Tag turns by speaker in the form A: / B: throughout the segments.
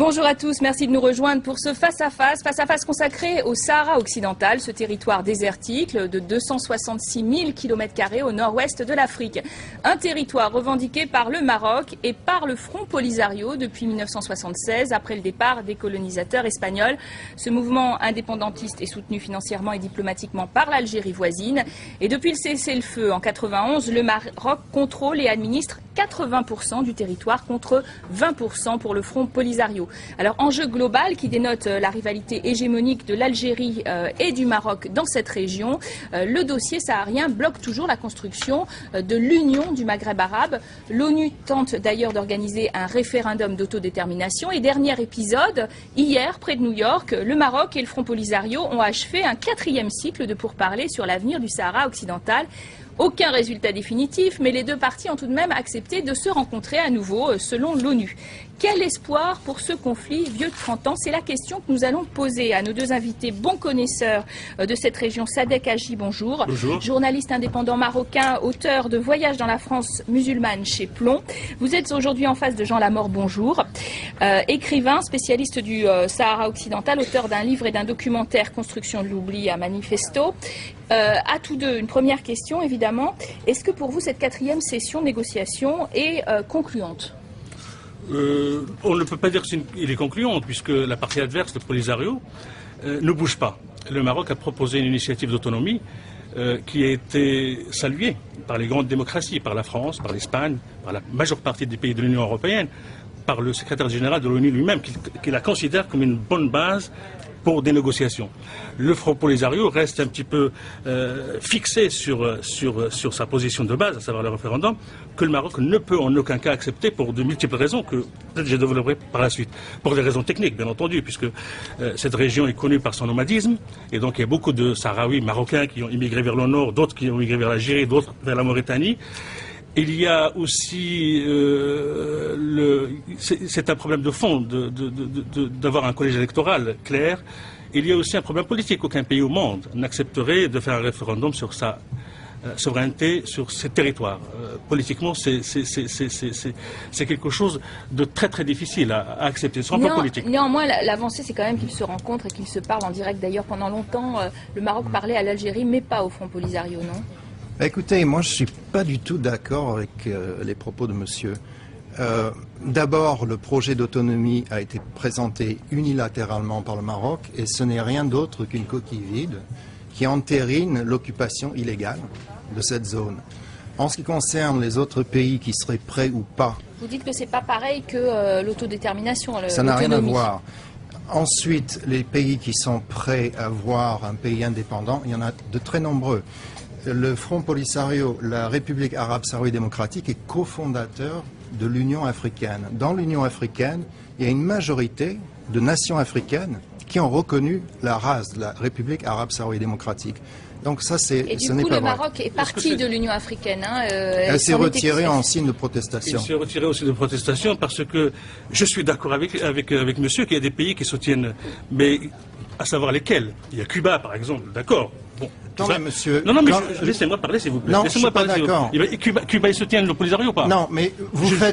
A: Bonjour à tous, merci de nous rejoindre pour ce face-à-face consacré au Sahara occidental, ce territoire désertique de 266 000 km² au nord-ouest de l'Afrique. Un territoire revendiqué par le Maroc et par le Front Polisario depuis 1976, après le départ des colonisateurs espagnols. Ce mouvement indépendantiste est soutenu financièrement et diplomatiquement par l'Algérie voisine. Et depuis le cessez-le-feu en 91, le Maroc contrôle et administre 80% du territoire contre 20% pour le Front Polisario. Alors, enjeu global qui dénote la rivalité hégémonique de l'Algérie et du Maroc dans cette région. Le dossier saharien bloque toujours la construction de l'Union du Maghreb arabe. L'ONU tente d'ailleurs d'organiser un référendum d'autodétermination. Et dernier épisode, hier, près de New York, le Maroc et le Front Polisario ont achevé un 4e cycle de pourparlers sur l'avenir du Sahara occidental. Aucun résultat définitif, mais les deux parties ont tout de même accepté de se rencontrer à nouveau, selon l'ONU. Quel espoir pour ce conflit vieux de 30 ans? C'est la question que nous allons poser à nos deux invités, bons connaisseurs de cette région. Sadek Haji, bonjour.
B: Bonjour.
A: Journaliste indépendant marocain, auteur de Voyage dans la France musulmane chez Plomb. Vous êtes aujourd'hui en face de Jean Lamort, bonjour. Écrivain, spécialiste du Sahara occidental, auteur d'un livre et d'un documentaire Construction de l'oubli à Manifesto. À tous deux, une première question évidemment. Est-ce que pour vous cette 4e session de négociation est concluante?
B: On ne peut pas dire qu'il est concluant, puisque la partie adverse, le Polisario, ne bouge pas. Le Maroc a proposé une initiative d'autonomie qui a été saluée par les grandes démocraties, par la France, par l'Espagne, par la majeure partie des pays de l'Union européenne, par le secrétaire général de l'ONU lui-même, qui la considère comme une bonne base pour des négociations. Le Front Polisario reste un petit peu fixé sur sa position de base, à savoir le référendum, que le Maroc ne peut en aucun cas accepter pour de multiples raisons que peut-être je développerai par la suite. Pour des raisons techniques, bien entendu, puisque cette région est connue par son nomadisme, et donc il y a beaucoup de Sahraouis marocains qui ont immigré vers le nord, d'autres qui ont immigré vers l'Algérie, d'autres vers la Mauritanie. Il y a aussi, c'est un problème de fond d'avoir un collège électoral clair. Il y a aussi un problème politique. Aucun pays au monde n'accepterait de faire un référendum sur sa souveraineté sur ses territoires. Politiquement, c'est quelque chose de très très difficile à accepter sur un plan politique.
A: Néanmoins, l'avancée, c'est quand même qu'ils se rencontrent et qu'ils se parlent en direct. D'ailleurs, pendant longtemps, le Maroc parlait à l'Algérie, mais pas au Front Polisario, non?
C: Écoutez, moi je ne suis pas du tout d'accord avec les propos de monsieur. D'abord, le projet d'autonomie a été présenté unilatéralement par le Maroc et ce n'est rien d'autre qu'une coquille vide qui entérine l'occupation illégale de cette zone. En ce qui concerne les autres pays qui seraient prêts ou pas...
A: Vous dites que c'est pas pareil que l'autodétermination,
C: ça n'a rien à voir. Ensuite, les pays qui sont prêts à voir un pays indépendant, il y en a de très nombreux. Le Front Polisario, la République arabe sahraouie démocratique, est cofondateur de l'Union africaine. Dans l'Union africaine, il y a une majorité de nations africaines qui ont reconnu la race de la République arabe sahraouie démocratique. Donc ça, ce n'est pas vrai. Et du coup,
A: le Maroc est parti de l'Union africaine.
C: Elle s'est retirée en signe de protestation.
B: Il s'est retiré aussi de protestation parce que je suis d'accord avec monsieur qu'il y a des pays qui soutiennent, mais à savoir lesquels. Il y a Cuba, par exemple, d'accord. Bon,
C: non, monsieur...
B: Non, mais laissez-moi parler, s'il vous plaît.
C: Non, je suis pas d'accord.
B: Cuba, il soutient le Polisario ou pas?
C: Non, mais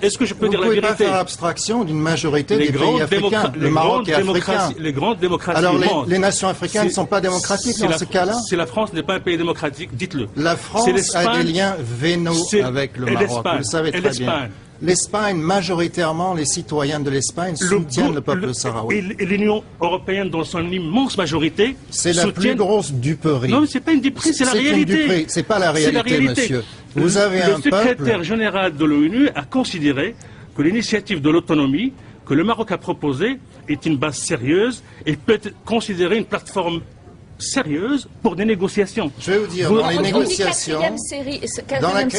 B: est-ce que je peux dire la vérité?
C: Vous ne pouvez pas faire abstraction d'une majorité des pays africains. Le Maroc est africain.
B: Les grandes démocraties
C: Alors,
B: du monde.
C: Les nations africaines ne sont pas démocratiques dans ce cas-là?
B: Si la France n'est pas un pays démocratique, dites-le.
C: La France a des liens vénaux avec le Maroc, vous le savez très bien. L'Espagne, majoritairement, les citoyens de l'Espagne soutiennent le peuple sahraoui.
B: Et l'Union européenne, dans son immense majorité,
C: c'est la plus grosse duperie.
B: Non, mais c'est pas une duperie, c'est la réalité.
C: C'est pas la réalité, monsieur. Vous avez un peuple...
B: Le secrétaire général de l'ONU a considéré que l'initiative de l'autonomie que le Maroc a proposée est une base sérieuse et peut être considérée une plateforme sérieuse pour des négociations.
C: Je vais vous dire, dans les négociations,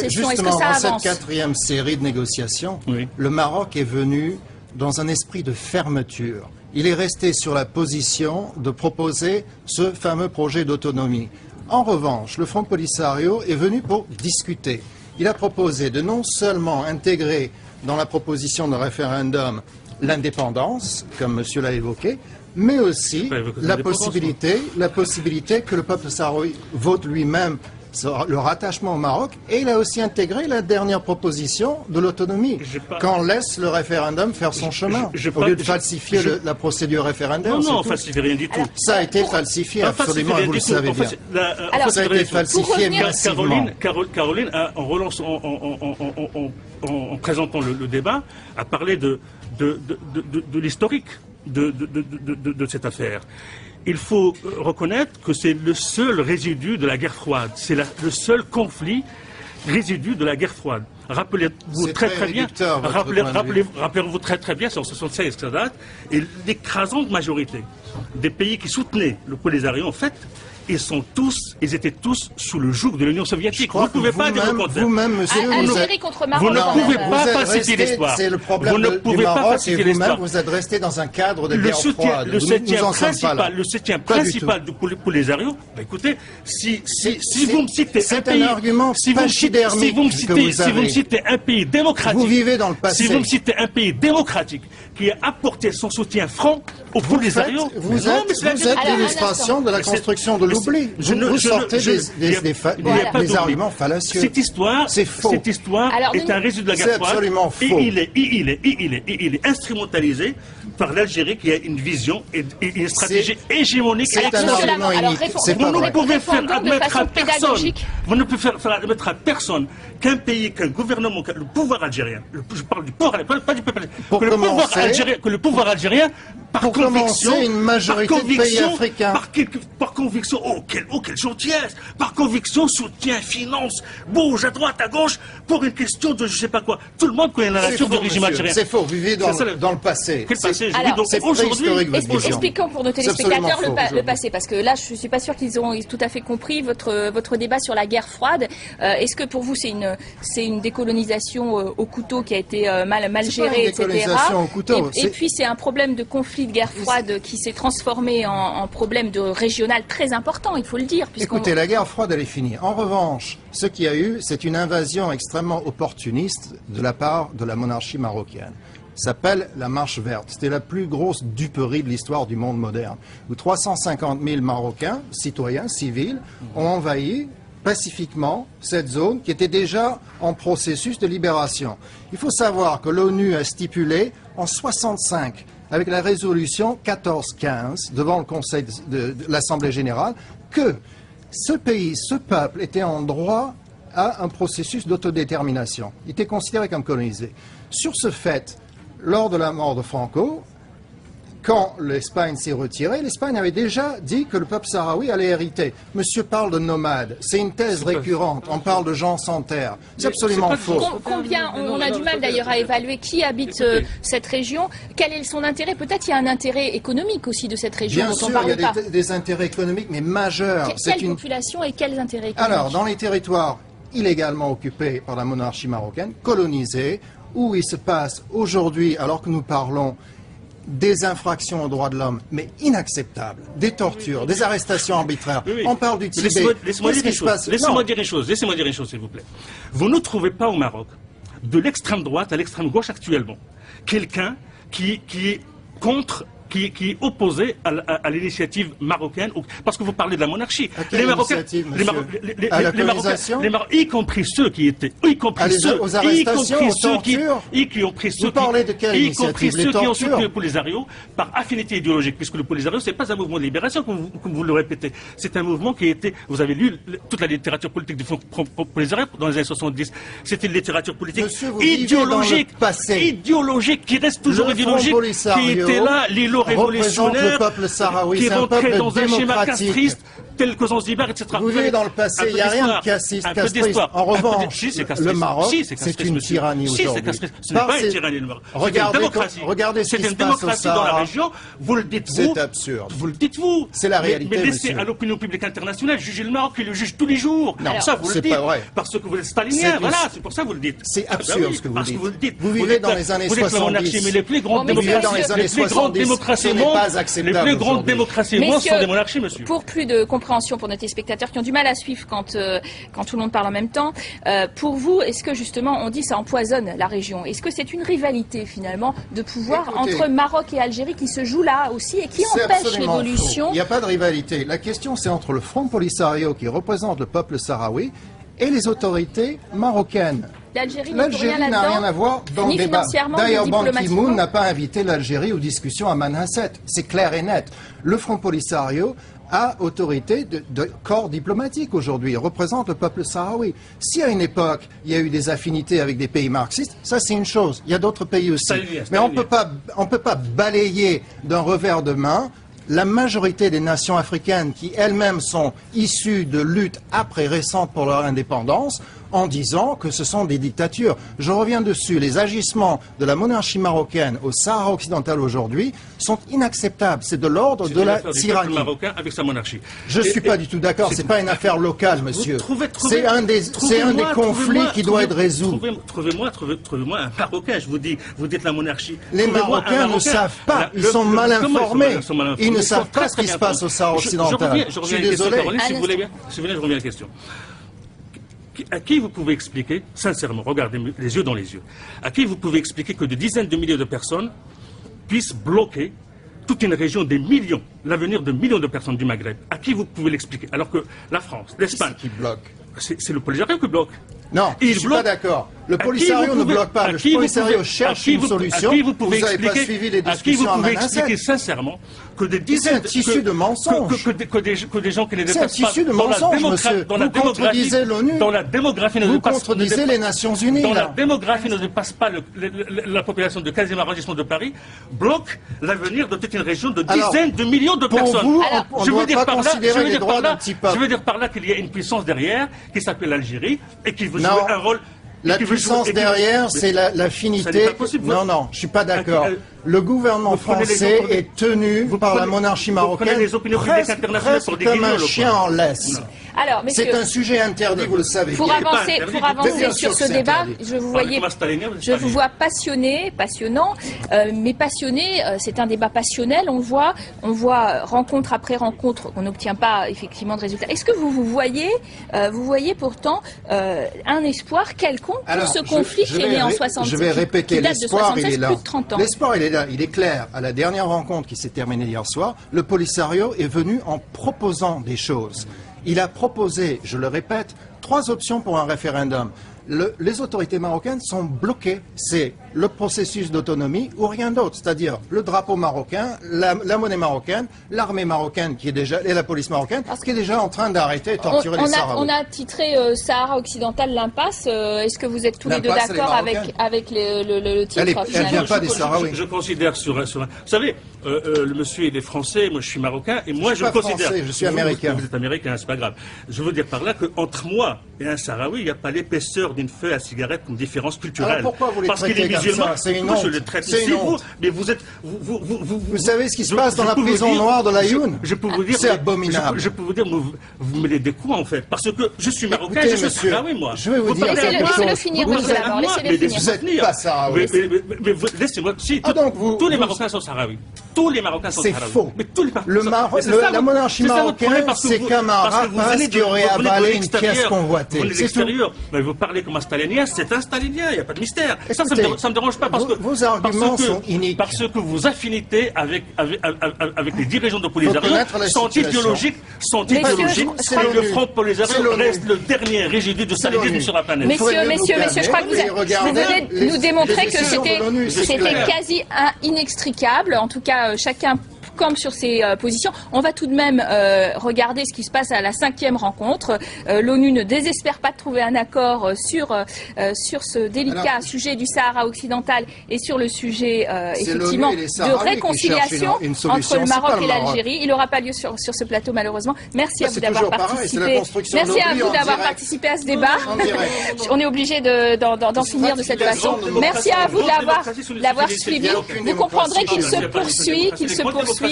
A: justement
C: dans cette 4e série de négociations, oui, le Maroc est venu dans un esprit de fermeture. Il est resté sur la position de proposer ce fameux projet d'autonomie. En revanche, le Front Polisario est venu pour discuter. Il a proposé de non seulement intégrer dans la proposition de référendum l'indépendance, comme monsieur l'a évoqué, mais aussi la possibilité que le peuple sahraoui vote lui-même le rattachement au Maroc, et il a aussi intégré la dernière proposition de l'autonomie, qu'on laisse le référendum faire son chemin, au lieu de falsifier la procédure référendaire.
B: Non, on ne falsifie rien du tout.
C: Ça a été falsifié, absolument, vous le savez bien. Ça a été falsifié massivement.
B: Caroline, en présentant le débat, a parlé de l'historique de cette affaire. Il faut reconnaître que c'est le seul résidu de la guerre froide. C'est le seul conflit résidu de la guerre froide. Rappelez-vous très bien, rappelez-vous très bien, c'est en 76 que ça date, et l'écrasante majorité des pays qui soutenaient le Polisario, en fait, ils étaient tous sous le joug de l'Union soviétique. Vous ne pouvez pas dire le contraire.
C: Vous-même, monsieur,
B: vous ne pouvez pas falsifier l'histoire.
C: C'est le problème du Maroc, et vous-même, vous êtes resté dans un cadre de guerre froide.
B: Le soutien principal du Polisario, écoutez, si vous me citez un pays, si vous me citez un pays démocratique,
C: vous vivez dans le passé.
B: Si vous me citez un pays démocratique qui a apporté son soutien franc au Polisario,
C: vous êtes l'illustration de la construction de l'oubli. Vous sortez des arguments fallacieux.
B: Cette histoire est un résidu de la guerre froide.
C: C'est absolument faux.
B: Il est instrumentalisé par l'Algérie qui a une vision et une stratégie hégémonique.
C: C'est un argument unique.
B: Vous ne pouvez faire admettre à personne qu'un pays, qu'un gouvernement, le pouvoir algérien, je parle du pouvoir, pas du peuple, que le pouvoir algérien, par conviction,
C: une majorité de pays africains.
B: Par conviction, quelle gentillesse, par conviction, soutien, finance, bouge à droite, à gauche, pour une question de je sais pas quoi. Tout le monde connaît la nature du régime algérien.
C: C'est faux, vous vivez dans le passé.
B: Quel passé?
C: C'est préhistorique, votre vision.
A: Expliquons pour nos téléspectateurs le passé, parce que là, je ne suis pas sûr qu'ils ont tout à fait compris votre débat sur la guerre froide. Est-ce que pour vous, c'est une décolonisation au couteau qui a été mal gérée, etc. Et puis, c'est un problème de conflit de guerre froide qui s'est transformé en problème régional très important, il faut le dire.
C: Écoutez, la guerre froide, elle est finie. En revanche, ce qu'il y a eu, c'est une invasion extrêmement opportuniste de la part de la monarchie marocaine. S'appelle la Marche verte. C'était la plus grosse duperie de l'histoire du monde moderne, où 350 000 Marocains, citoyens, civils, ont envahi pacifiquement cette zone qui était déjà en processus de libération. Il faut savoir que l'ONU a stipulé en 65, avec la résolution 1415 devant le Conseil de l'Assemblée générale, que ce pays, ce peuple était en droit à un processus d'autodétermination. Il était considéré comme colonisé. Sur ce fait, lors de la mort de Franco, quand l'Espagne s'est retirée, l'Espagne avait déjà dit que le peuple sahraoui allait hériter. Monsieur parle de nomades. C'est une thèse récurrente. On parle de gens sans terre. C'est absolument faux.
A: Combien, on a du mal d'ailleurs à évaluer qui habite cette région. Quel est son intérêt? Peut-être il y a un intérêt économique aussi de cette région dont on parle pas.
C: Bien sûr, il y a des intérêts économiques, mais majeurs.
A: Quelle population et quels intérêts économiques?
C: Alors, dans les territoires illégalement occupés par la monarchie marocaine, colonisés, où il se passe aujourd'hui, alors que nous parlons, des infractions aux droits de l'homme, mais inacceptables, des tortures, des arrestations arbitraires. On parle du Tibet.
B: Laissez-moi dire une chose, s'il vous plaît. Vous ne trouvez pas au Maroc, de l'extrême droite à l'extrême gauche actuellement, quelqu'un qui est contre, qui est opposé à l'initiative marocaine, parce que vous parlez de la monarchie.
C: Les Marocains,
B: y compris ceux qui étaient,
C: aux arrestations, aux tortures. Vous parlez de quelle initiative?
B: Ceux qui ont soutenu le Polisario par affinité idéologique, puisque le Polisario, c'est pas un mouvement de libération, comme vous le répétez. C'est un mouvement qui était, vous avez lu toute la littérature politique du Polisario dans les années 70. C'était une littérature politique idéologique, qui reste toujours idéologique, qui était là, révolutionnaire,
C: le peuple sahraoui,
B: qui
C: c'est un
B: rentrait
C: peuple
B: dans un schéma
C: démocratique.
B: castriste tel que Zanzibar, etc.
C: Vous vivez dans le passé, il n'y a rien de castriste. En revanche, le Maroc, c'est une tyrannie aujourd'hui.
B: Ce n'est pas une tyrannie, le Maroc.
C: Regardez ce qui se passe au Sahara.
B: C'est une démocratie dans la région, vous le dites vous.
C: C'est absurde.
B: Vous le dites vous.
C: C'est la réalité,
B: mais laissez à l'opinion publique internationale juger le Maroc, qui le juge tous les jours.
C: Non,
B: ça vous le dites.
C: Pas vrai.
B: Parce que vous êtes stalinien, voilà, c'est pour ça que vous le dites.
C: C'est absurde ce que vous dites.
B: Vous le dites.
C: Vous vivez dans les années 70.
B: Vous êtes la monarchie, mais les plus grandes démocraties les plus grandes démocraties mondes sont des monarchies, monsieur.
A: Pour plus de compréhension pour nos téléspectateurs qui ont du mal à suivre quand tout le monde parle en même temps, pour vous, est-ce que justement on dit ça empoisonne la région? Est-ce que c'est une rivalité finalement de pouvoir entre Maroc et Algérie qui se joue là aussi et qui empêche l'évolution?
C: Il n'y a pas de rivalité. La question c'est entre le Front Polisario qui représente le peuple sahraoui et les autorités marocaines.
A: L'Algérie
C: n'a rien à voir dans le débat. D'ailleurs, Ban Ki-moon n'a pas invité l'Algérie aux discussions à Manhasset. C'est clair et net. Le Front Polisario a autorité de corps diplomatique aujourd'hui. Il représente le peuple sahraoui. Si à une époque, il y a eu des affinités avec des pays marxistes, ça c'est une chose. Il y a d'autres pays aussi. Mais on peut pas balayer d'un revers de main la majorité des nations africaines qui elles-mêmes sont issues de luttes après récentes pour leur indépendance en disant que ce sont des dictatures. Je reviens dessus. Les agissements de la monarchie marocaine au Sahara occidental aujourd'hui sont inacceptables. C'est de l'ordre de la tyrannie.
B: Marocain avec sa monarchie.
C: Je ne suis pas du tout d'accord. C'est pas une affaire locale, monsieur. C'est un des conflits qui doit être résolu.
B: Trouvez-moi un Marocain. Vous dites la monarchie.
C: Les Marocains ne savent pas. Ils sont mal informés. Ils ne savent pas ce qui se passe au Sahara occidental.
B: Je suis désolé. Si vous voulez bien, je reviens à la question. À qui vous pouvez expliquer, sincèrement, regardez les yeux dans les yeux, à qui vous pouvez expliquer que des dizaines de milliers de personnes puissent bloquer toute une région des millions, l'avenir de millions de personnes du Maghreb? À qui vous pouvez l'expliquer? Alors que la France, l'Espagne...
C: Qui bloque?
B: C'est le Polisario qui bloque.
C: Non, je ne suis pas d'accord. Le Polisario ne bloque pas. Le Polisario cherche une solution. Vous n'avez pas suivi les discussions à Manhasset.
B: À qui vous pouvez expliquer sincèrement que des dizaines...
C: C'est un tissu de mensonges.
B: Que des gens qui ne dépassent pas...
C: C'est un tissu de mensonges, monsieur. Vous contredisez l'ONU.
B: Dans la démographie...
C: Vous contredisez les Nations Unies.
B: Dans la démographie ne dépasse pas la population de 15e arrondissement de Paris, bloque l'avenir de toute une région de dizaines de millions de personnes.
C: Pour vous, on ne doit pas considérer les droits d'un petit peuple.
B: Je veux dire par là qu'il y a une puissance derrière qui s'appelle l'Algérie et qui veut jouer un rôle...
C: La puissance derrière, c'est l'affinité. Non, non, je suis pas d'accord. Le gouvernement français est tenu par la monarchie marocaine presque comme un chien en laisse. C'est un sujet interdit, vous le savez.
A: Pour avancer sur ce débat, je vous vois passionné, passionnant, mais passionné, c'est un débat passionnel. On voit rencontre après rencontre, on n'obtient pas effectivement de résultats. Est-ce que vous voyez pourtant un espoir quelconque pour ce conflit qui est né en 66?
C: Je vais répéter, l'espoir il est là.
A: Plus de 30 ans.
C: L'espoir il est là, il est clair. À la dernière rencontre qui s'est terminée hier soir, le Polisario est venu en proposant des choses. Il a proposé, je le répète, 3 options pour un référendum. Les autorités marocaines sont bloquées. C'est le processus d'autonomie ou rien d'autre. C'est-à-dire le drapeau marocain, la monnaie marocaine, l'armée marocaine qui est déjà, et la police marocaine, qui est déjà en train d'arrêter et torturer les Sahraouis.
A: On a titré Sahara occidental l'impasse. Est-ce que vous êtes tous les deux d'accord avec le titre?
C: Elle vient pas des Sahraouis.
B: Je considère sur un... Vous savez, le monsieur il est français, moi je suis marocain, et moi je le considère...
C: Français, je suis américain.
B: Vous êtes américain, c'est pas grave. Je veux dire par là qu'entre moi et un Sahraoui, il n'y a pas l'épaisseur d'une feuille à cigarette comme différence culturelle.
C: Alors pourquoi vous les traitez comme ça? C'est une honte.
B: Je les traite ici, mais vous êtes...
C: Vous savez ce qui se passe dans la prison noire de l'Aïoun?
B: Je peux vous dire...
C: C'est abominable.
B: Je peux vous dire, vous me les découvez en fait, parce que je suis marocain, je suis Sahraoui, moi.
C: Je vais vous dire quelque chose.
A: Laissez-le finir, monsieur Lavant, laissez-le finir.
C: Vous n'êtes pas Sahraoui.
B: Mais laissez-moi... Si, tous les Marocains sont Sahraouis. Tous les Marocains sont Sahraouis.
C: C'est faux. La monarchie marocaine, c'est comme un rapace qui aurait avalé une pièce convoitée. C'est tout.
B: Mais vous parlez comme un stalinien, c'est un stalinien, il n'y a pas de mystère. Et ça me dérange pas parce que
C: vos arguments sont iniques.
B: Parce que vos affinités avec les dirigeants de Polisario sont idéologiques, et le Front Polisario reste le dernier résidu de stalinisme sur la planète.
A: Messieurs, je crois que vous venez nous démontrer que c'était quasi inextricable. En tout cas, chacun campe sur ses positions. On va tout de même regarder ce qui se passe à la 5e rencontre. L'ONU ne désespère pas de trouver un accord sur ce délicat sujet du Sahara occidental et sur le sujet effectivement de réconciliation entre le Maroc et l'Algérie. Il n'aura pas lieu sur ce plateau malheureusement. Merci à vous d'avoir participé. Merci à vous d'avoir participé à ce débat. On est obligé d'en finir de cette façon. Merci à vous de l'avoir suivi. Vous comprendrez qu'il se poursuit,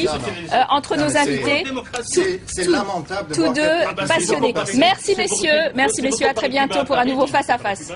A: entre nos invités, tous deux passionnés. Merci messieurs, à très bientôt pour un nouveau face à face.